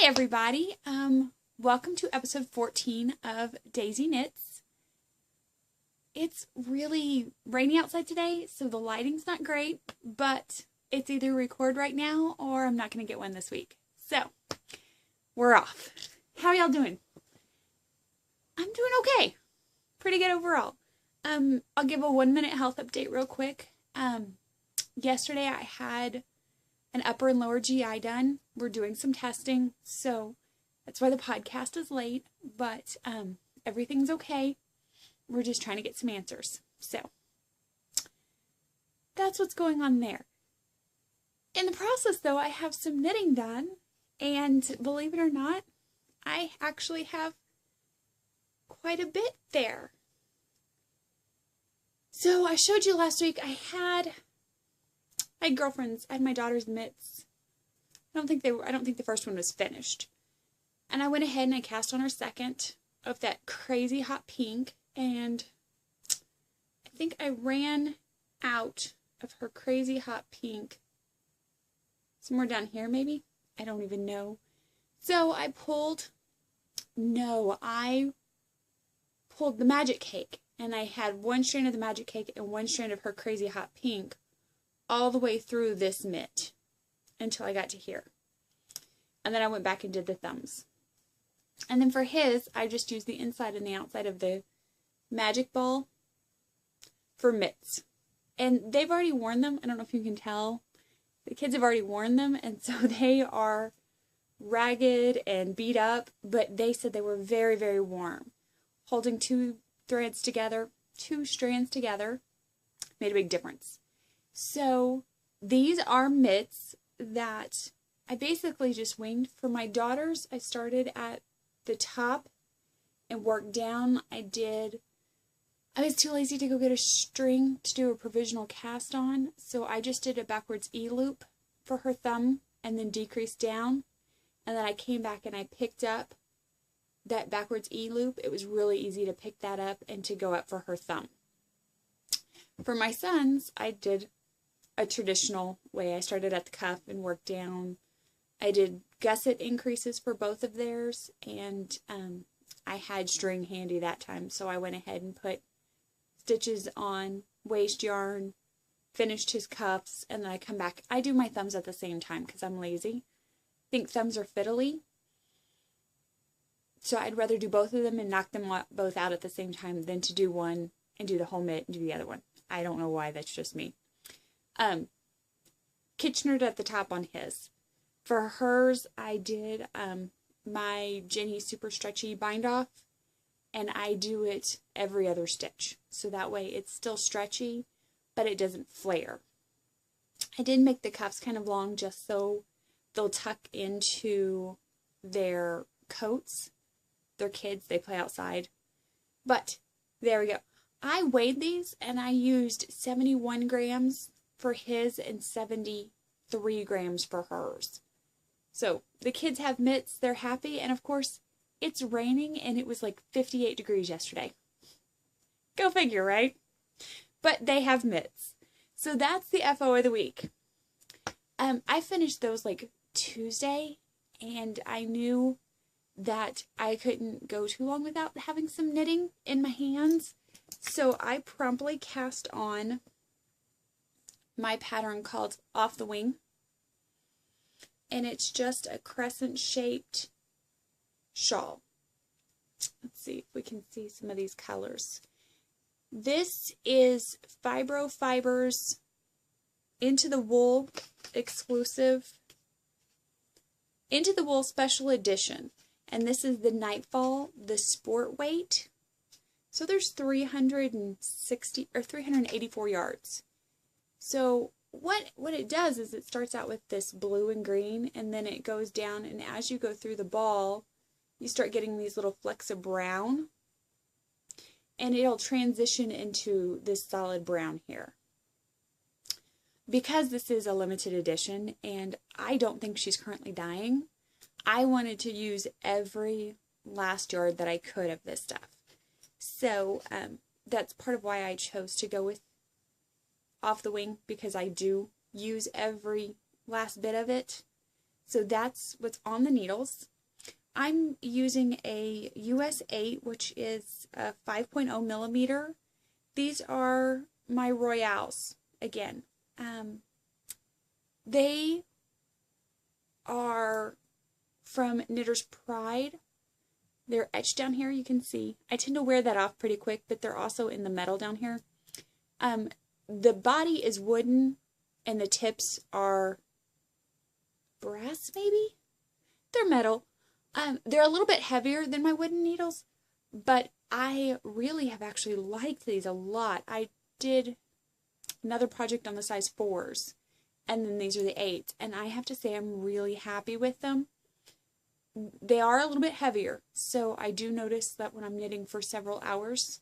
Hi everybody, welcome to episode 14 of Daisy Knits. It's really rainy outside today, so the lighting's not great, but it's either record right now or I'm not going to get one this week. So, we're off. How y'all doing? I'm doing okay. Pretty good overall. I'll give a 1-minute health update real quick. Yesterday I had an upper and lower GI done. We're doing some testing, so that's why the podcast is late, but everything's okay. We're just trying to get some answers. So that's what's going on there. In the process, though, I have some knitting done, and believe it or not, I actually have quite a bit there. So I showed you last week I had girlfriends. I had my daughter's mitts. I don't think the first one was finished. And I went ahead and I cast on her second of that crazy hot pink, and I think I ran out of her crazy hot pink somewhere down here maybe. I don't even know. So I pulled the magic cake, and I had one strand of the magic cake and one strand of her crazy hot pink all the way through this mitt until I got to here. And then I went back and did the thumbs. And then for his, I just used the inside and the outside of the magic ball for mitts. And they've already worn them. I don't know if you can tell. The kids have already worn them, and so they are ragged and beat up, but they said they were very, very warm. Holding two strands together made a big difference. So these are mitts that I basically just winged. For my daughters, I started at the top and worked down. I was too lazy to go get a string to do a provisional cast on, so I just did a backwards E-loop for her thumb and then decreased down. And then I came back and I picked up that backwards E-loop. It was really easy to pick that up and to go up for her thumb. For my sons, I did a traditional way. I started at the cuff and worked down. I did gusset increases for both of theirs, and I had string handy that time, so I went ahead and put stitches on waste yarn, finished his cuffs, and then I come back. I do my thumbs at the same time because I'm lazy. I think thumbs are fiddly, so I'd rather do both of them and knock them both out at the same time than to do one and do the whole mitt and do the other one. I don't know why, that's just me. Kitchenered at the top on his. For hers, I did my Jenny Super Stretchy bind off, and I do it every other stitch. So that way it's still stretchy, but it doesn't flare. I did make the cuffs kind of long just so they'll tuck into their coats. They're kids, they play outside. But there we go. I weighed these, and I used 71 grams for his and 73 grams for hers. So the kids have mitts, they're happy, and of course it's raining and it was like 58 degrees yesterday. Go figure, right? But they have mitts. So that's the FO of the week. I finished those like Tuesday, and I knew that I couldn't go too long without having some knitting in my hands. So I promptly cast on my pattern called Off the Wing, and it's just a crescent shaped shawl. Let's see if we can see some of these colors. This is Fibro Fibers Into the Wool exclusive, Into the Wool special edition, and this is the Nightfall, the sport weight. So there's 384 yards. So what it does is it starts out with this blue and green, and then it goes down, and as you go through the ball, you start getting these little flecks of brown, and it'll transition into this solid brown here. Because this is a limited edition, and I don't think she's currently dyeing, I wanted to use every last yard that I could of this stuff. So that's part of why I chose to go with Off the Wing, because I do use every last bit of it. So that's what's on the needles. I'm using a US 8, which is a 5.0 millimeter. These are my Royales again. They are from Knitter's Pride. They're etched down here, you can see. I tend to wear that off pretty quick, but they're also in the metal down here. The body is wooden, and the tips are brass, maybe? They're metal. They're a little bit heavier than my wooden needles, but I really have actually liked these a lot. I did another project on the size 4s, and then these are the 8s, and I have to say I'm really happy with them. They are a little bit heavier, so I do notice that when I'm knitting for several hours,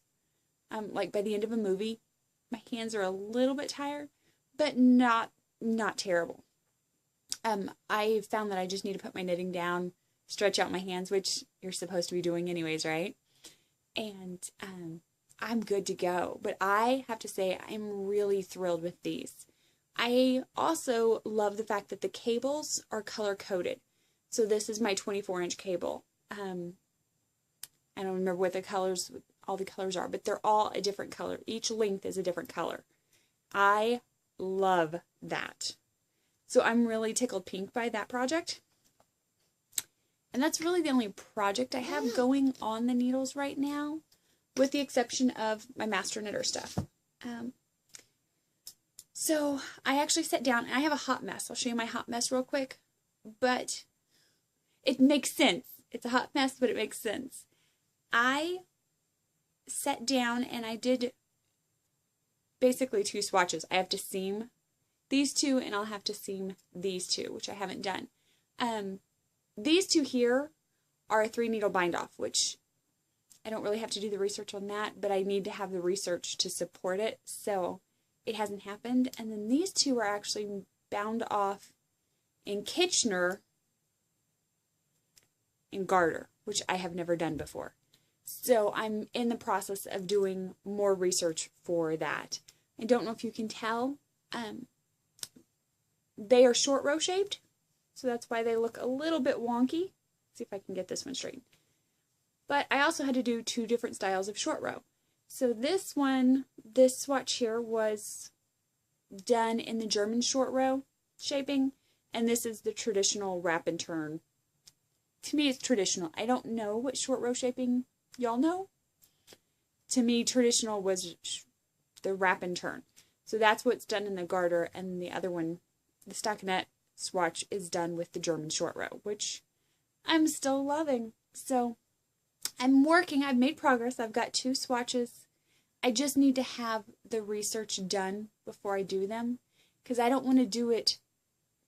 like by the end of a movie, my hands are a little bit tired, but not terrible. I found that I just need to put my knitting down, stretch out my hands, which you're supposed to be doing anyways, right? And I'm good to go. But I have to say I'm really thrilled with these. I also love the fact that the cables are color-coded. So this is my 24-inch cable. I don't remember what all the colors are, but they're all a different color. Each length is a different color. I love that. So I'm really tickled pink by that project. And that's really the only project I have going on the needles right now, with the exception of my Master Knitter stuff. So I actually sat down, and I have a hot mess. I'll show you my hot mess real quick, but it makes sense. It's a hot mess, but it makes sense. I sat down and I did basically 2 swatches. I have to seam these 2, and I'll have to seam these 2, which I haven't done. These 2 here are a 3-needle bind-off, which I don't really have to do the research on that, but I need to have the research to support it, so it hasn't happened. And then these 2 are actually bound off in Kitchener in garter, which I have never done before. So I'm in the process of doing more research for that. I don't know if you can tell. They are short row shaped, so that's why they look a little bit wonky. Let's see if I can get this one straight. But I also had to do 2 different styles of short row. So this swatch here was done in the German short row shaping, and this is the traditional wrap and turn. To me, it's traditional. I don't know what short row shaping y'all know. To me, traditional was the wrap and turn. So that's what's done in the garter, and the other one, the stockinette swatch, is done with the German short row, which I'm still loving. So I'm working. I've made progress. I've got 2 swatches. I just need to have the research done before I do them, because I don't want to do it.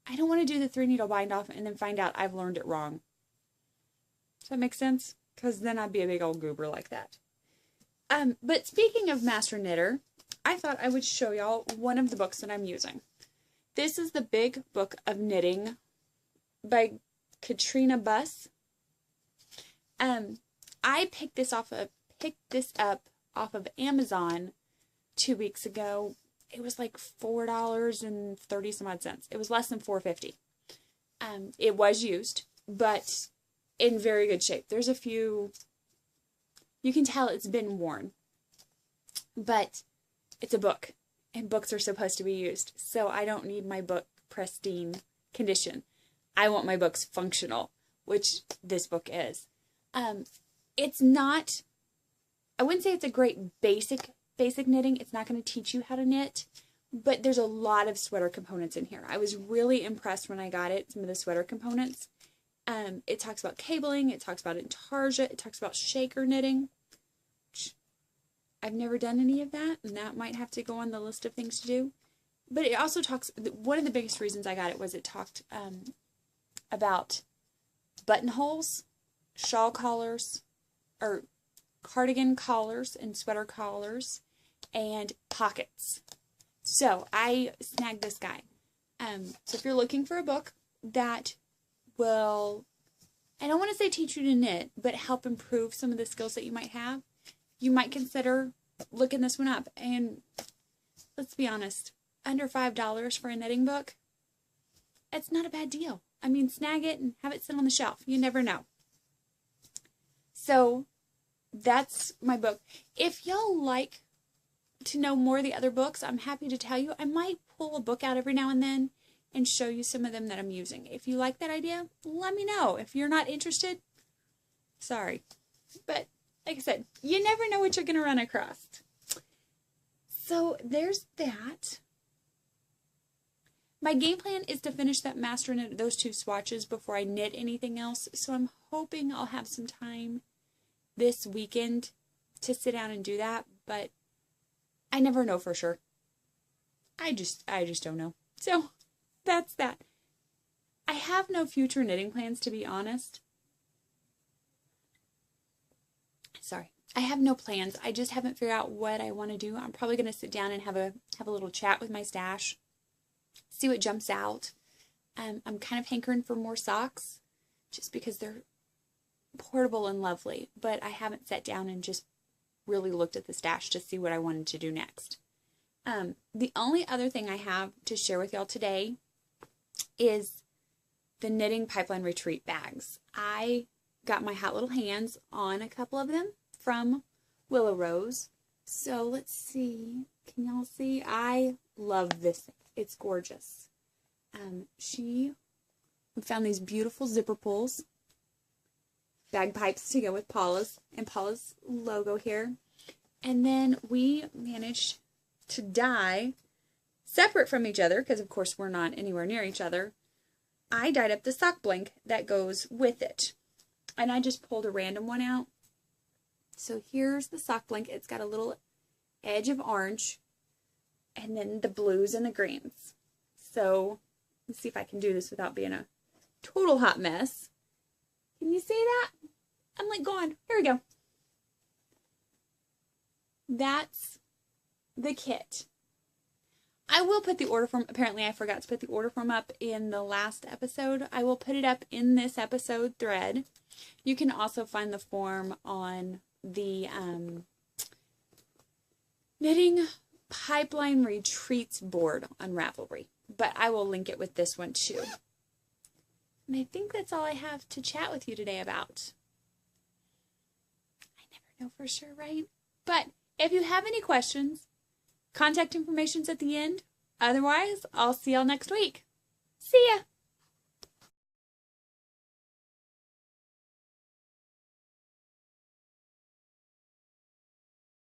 I don't want to do the 3-needle bind off and then find out I've learned it wrong. Does that make sense? Because then I'd be a big old goober like that. But speaking of Master Knitter, I thought I would show y'all one of the books that I'm using. This is the Big Book of Knitting by Katrina Buss. I picked this up off of Amazon 2 weeks ago. It was like $4.30 some odd cents. It was less than $4.50. It was used, but in very good shape. There's a few, you can tell it's been worn, but it's a book, and books are supposed to be used, so I don't need my book pristine condition. I want my books functional, which this book is. It's not, I wouldn't say it's a great basic knitting. It's not going to teach you how to knit, but there's a lot of sweater components in here. I was really impressed when I got it, some of the sweater components. It talks about cabling, it talks about intarsia, it talks about shaker knitting. I've never done any of that, and that might have to go on the list of things to do. But it also talks, one of the biggest reasons I got it was it talked about buttonholes, shawl collars, or cardigan collars and sweater collars, and pockets. So I snagged this guy. So if you're looking for a book that will, I don't want to say teach you to knit, but help improve some of the skills that you might have, you might consider looking this one up. And let's be honest, under $5 for a knitting book, it's not a bad deal. snag it and have it sit on the shelf. You never know. So that's my book. If y'all like to know more of the other books, I'm happy to tell you. I might pull a book out every now and then and show you some of them that I'm using. If you like that idea, let me know. If you're not interested, sorry. But like I said, you never know what you're going to run across. So there's that. My game plan is to finish that master knit, those 2 swatches before I knit anything else. So I'm hoping I'll have some time this weekend to sit down and do that, but I never know for sure. I just don't know. So that's that. I have no future knitting plans, to be honest. Sorry. I have no plans. I just haven't figured out what I want to do. I'm probably going to sit down and have a little chat with my stash. See what jumps out. I'm kind of hankering for more socks just because they're portable and lovely, but I haven't sat down and just really looked at the stash to see what I wanted to do next. The only other thing I have to share with y'all today is the Knitting Pipeline Retreat bags. I got my hot little hands on a couple of them from Willow Rose. So let's see. Can y'all see? I love this thing. It's gorgeous. We found these beautiful zipper pulls. Bagpipes to go with Paula's logo here. And then we managed to dye separate from each other, because of course we're not anywhere near each other. I dyed up the sock blank that goes with it. And I just pulled a random one out. So here's the sock blank. It's got a little edge of orange and then the blues and the greens. So let's see if I can do this without being a total hot mess. Can you see that? I'm like gone. Here we go. That's the kit. I will put the order form. Apparently I forgot to put the order form up in the last episode. I will put it up in this episode thread. You can also find the form on the Knitting Pipeline Retreats board on Ravelry. But I will link it with this one too. And I think that's all I have to chat with you today about. I never know for sure, right? But if you have any questions, contact information's at the end. Otherwise, I'll see y'all next week. See ya!